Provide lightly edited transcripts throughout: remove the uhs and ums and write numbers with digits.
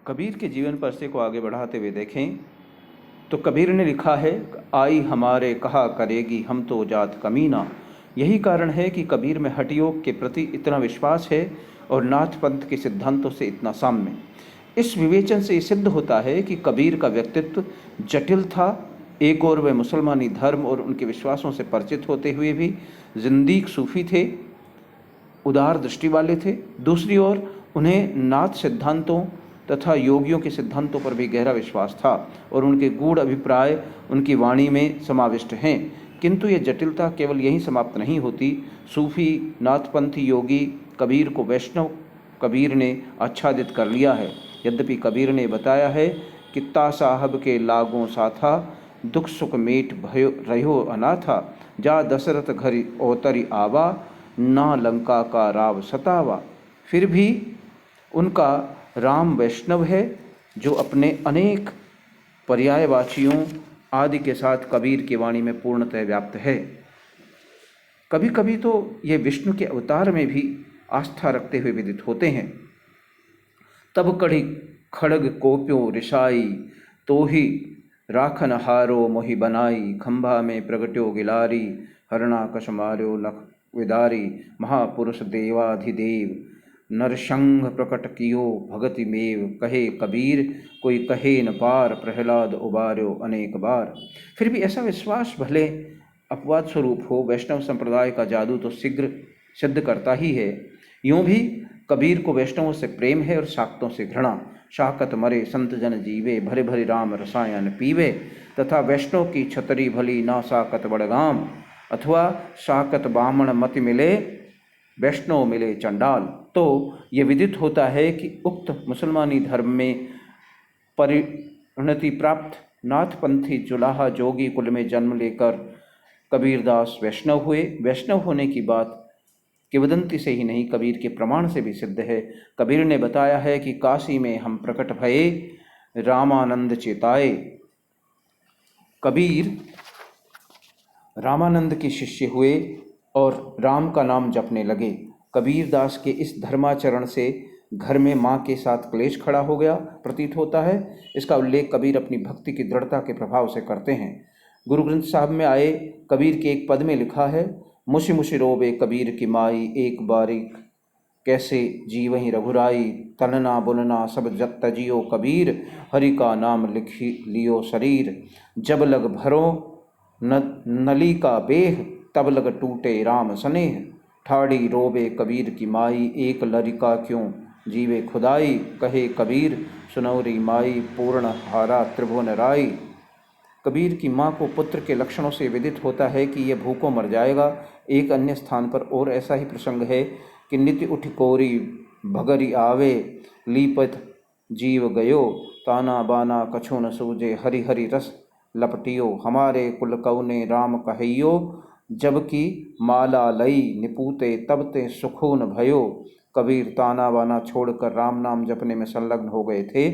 कबीर के जीवन परसे को आगे बढ़ाते हुए देखें तो कबीर ने लिखा है, आई हमारे कहा करेगी हम तो जात कमीना। यही कारण है कि कबीर में हठ योग के प्रति इतना विश्वास है और नाथ पंथ के सिद्धांतों से इतना साम्य। इस विवेचन से ये सिद्ध होता है कि कबीर का व्यक्तित्व जटिल था। एक ओर वे मुसलमानी धर्म और उनके विश्वासों से परिचित होते हुए भी जिंदीक सूफी थे, उदार दृष्टि वाले थे। दूसरी ओर उन्हें नाथ सिद्धांतों तथा योगियों के सिद्धांतों पर भी गहरा विश्वास था और उनके गूढ़ अभिप्राय उनकी वाणी में समाविष्ट हैं। किंतु ये जटिलता केवल यहीं समाप्त नहीं होती। सूफी नाथपंथी योगी कबीर को वैष्णव कबीर ने आच्छादित कर लिया है। यद्यपि कबीर ने बताया है कि ता साहब के लागों साथा, दुख सुख मेट भयो रहो अनाथा, जा दशरथ घर ओतरी आवा, ना लंका का राव सतावा। फिर भी उनका राम वैष्णव है जो अपने अनेक पर्यायवाचियों आदि के साथ कबीर की वाणी में पूर्णतः व्याप्त है। कभी कभी तो ये विष्णु के अवतार में भी आस्था रखते हुए विदित होते हैं। तब कढ़ी खड़ग कोप्यो रिशाई, तो ही राखन हारो मोहि बनाई, खंभा में प्रगट्यो गिलारी, हरणा कश मार्यो नख विदारी, महापुरुष देवाधिदेव, नरसंघ प्रकट कियो भगति मेव, कहे कबीर कोई कहे न पार, प्रहलाद उबार्यो अनेक बार। फिर भी ऐसा विश्वास भले अपवाद स्वरूप हो, वैष्णव संप्रदाय का जादू तो शीघ्र सिद्ध करता ही है। यूं भी कबीर को वैष्णवों से प्रेम है और शाक्तों से घृणा। शाकत मरे संत जन जीवे, भरे भरे राम रसायन पीवे, तथा वैष्णव की छतरी भली ना साकत बड़गाम, अथवा शाकत बामण मति मिले वैष्णव मिले चंडाल। तो ये विदित होता है कि उक्त मुसलमानी धर्म में परिणति प्राप्त नाथपंथी जुलाहा जोगी कुल में जन्म लेकर कबीरदास वैष्णव हुए। वैष्णव होने की बात किंवदंती से ही नहीं, कबीर के प्रमाण से भी सिद्ध है। कबीर ने बताया है कि काशी में हम प्रकट भये, रामानंद चेताए। कबीर रामानंद के शिष्य हुए और राम का नाम जपने लगे। कबीरदास के इस धर्माचरण से घर में माँ के साथ क्लेश खड़ा हो गया प्रतीत होता है। इसका उल्लेख कबीर अपनी भक्ति की दृढ़ता के प्रभाव से करते हैं। गुरु ग्रंथ साहब में आए कबीर के एक पद में लिखा है, मुशी मुशी रोबे कबीर की माई, एक बारीक कैसे जीवहि रघुराई, तनना बुनना सब जत तजियो कबीर, हरि का नाम लिख लियो शरीर, जब लग भरो नली का बेह, तब लग टूटे राम स्नेह, ठाड़ी रोबे कबीर की माई, एक लरिका क्यों जीवे खुदाई, कहे कबीर सुनौरी माई, पूर्ण हारा त्रिभुवन राई। कबीर की माँ को पुत्र के लक्षणों से विदित होता है कि यह भूखों मर जाएगा। एक अन्य स्थान पर और ऐसा ही प्रसंग है कि नित्य उठ कोरी भगरी आवे, लीपत जीव गयो, ताना बाना कछु न सूझे, हरि हरि रस लपटियो, हमारे कुल कौने राम कहियो, जबकि माला लई निपूते तब ते सुखून भयो। कबीर ताना बाना छोड़कर राम नाम जपने में संलग्न हो गए थे।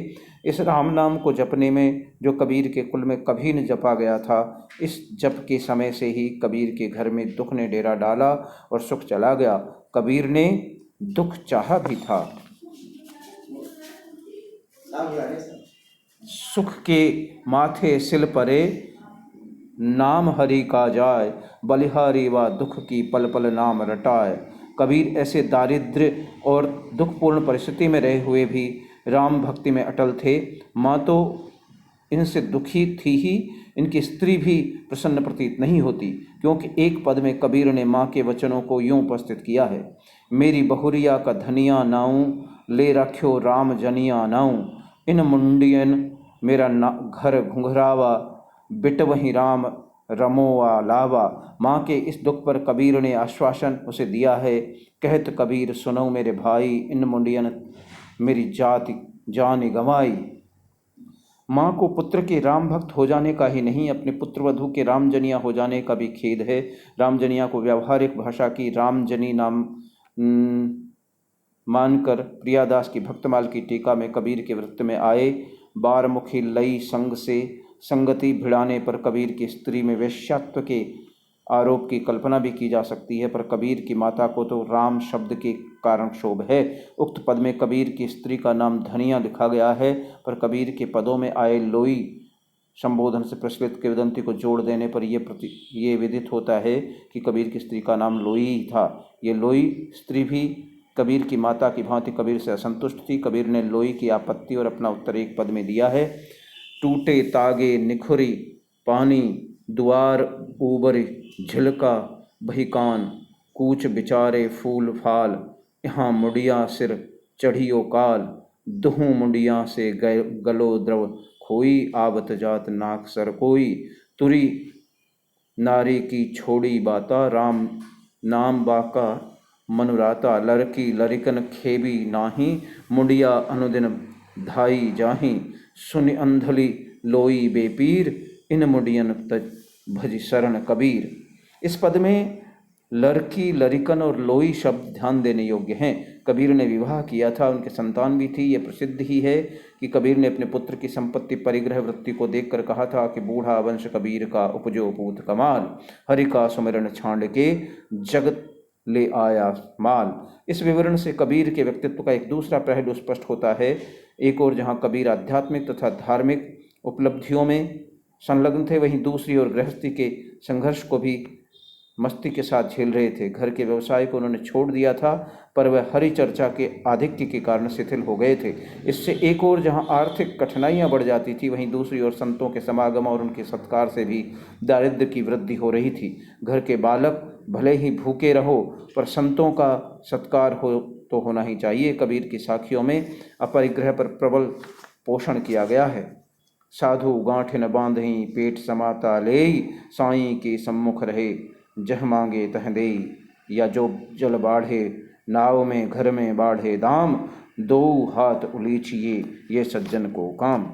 इस राम नाम को जपने में जो कबीर के कुल में कभी न जपा गया था, इस जप के समय से ही कबीर के घर में दुख ने डेरा डाला और सुख चला गया। कबीर ने दुख चाहा भी था। सुख के माथे सिल परे, नाम हरि का जाय, बलिहारी व दुख की पल पल नाम रटाए। कबीर ऐसे दारिद्र्य और दुखपूर्ण परिस्थिति में रहे हुए भी राम भक्ति में अटल थे। माँ तो इनसे दुखी थी ही, इनकी स्त्री भी प्रसन्न प्रतीत नहीं होती, क्योंकि एक पद में कबीर ने माँ के वचनों को यूँ उपस्थित किया है, मेरी बहुरिया का धनिया नाऊँ, ले रख्यो राम जनिया नाऊँ, इन मुंडियन मेरा घर घुंघरावा, बिट वहीं राम रमोवा लावा। माँ के इस दुख पर कबीर ने आश्वासन उसे दिया है, कहत कबीर सुनो मेरे भाई, इन मुंडियन मेरी जाति जान गंवाई। माँ को पुत्र के राम भक्त हो जाने का ही नहीं, अपने पुत्र वधू के रामजनिया हो जाने का भी खेद है। रामजनिया को व्यावहारिक भाषा की रामजनी नाम मानकर प्रियादास की भक्तमाल की टीका में कबीर के वृत्त में आए, बारमुखी लई संग से संगति भिड़ाने पर कबीर की स्त्री में वैश्यात्व के आरोप की कल्पना भी की जा सकती है, पर कबीर की माता को तो राम शब्द के कारण क्षोभ है। उक्त पद में कबीर की स्त्री का नाम धनिया लिखा गया है, पर कबीर के पदों में आए लोई संबोधन से प्रचलित किंवदंती को जोड़ देने पर ये विदित होता है कि कबीर की स्त्री का नाम लोई ही था। ये लोई स्त्री भी कबीर की माता की भांति कबीर से असंतुष्ट थी। कबीर ने लोई की आपत्ति और अपना उत्तर एक पद में दिया है। टूटे तागे निखुरी पानी, दुआर ऊबर झिलका बहिकान, कूच बिचारे फूल फाल, यहाँ मुंडिया सिर चढ़ियो काल, दुहू मुंडिया से गलो द्रव खोई, आवत जात नाक सर कोई, तुरी नारी की छोड़ी बाता, राम नाम बाका मनुराता, लड़की लरिकन खेबी नाही, मुंडिया अनुदिन धाई जाही, सुनि अंधली लोई बेपीर, इन मुंडियन तज भज शरण कबीर। इस पद में लड़की लरिकन और लोई शब्द ध्यान देने योग्य हैं। कबीर ने विवाह किया था, उनके संतान भी थी। ये प्रसिद्ध ही है कि कबीर ने अपने पुत्र की संपत्ति परिग्रह वृत्ति को देखकर कहा था कि बूढ़ा वंश कबीर का उपजो पूत कमाल, हरि का सुमिरन छांड के जगत ले आया माल। इस विवरण से कबीर के व्यक्तित्व का एक दूसरा पहलू स्पष्ट होता है। एक ओर जहाँ कबीर आध्यात्मिक तथा धार्मिक उपलब्धियों में संलग्न थे, वहीं दूसरी ओर गृहस्थी के संघर्ष को भी मस्ती के साथ झेल रहे थे। घर के व्यवसाय को उन्होंने छोड़ दिया था, पर वह हरि चर्चा के आधिक्य के कारण शिथिल हो गए थे। इससे एक ओर जहां आर्थिक कठिनाइयां बढ़ जाती थी, वहीं दूसरी ओर संतों के समागम और उनके सत्कार से भी दारिद्र्य की वृद्धि हो रही थी। घर के बालक भले ही भूखे रहो, पर संतों का सत्कार हो तो होना ही चाहिए। कबीर की साखियों में अपरिग्रह पर प्रबल पोषण किया गया है। साधु गांठिन बांधही पेट समाता लेई, साईं के सम्मुख रहे जह मांगे तह देई, या जो जल बाढ़े नाव में घर में बाढ़े दाम, दो हाथ उलीचिए ये सज्जन को काम।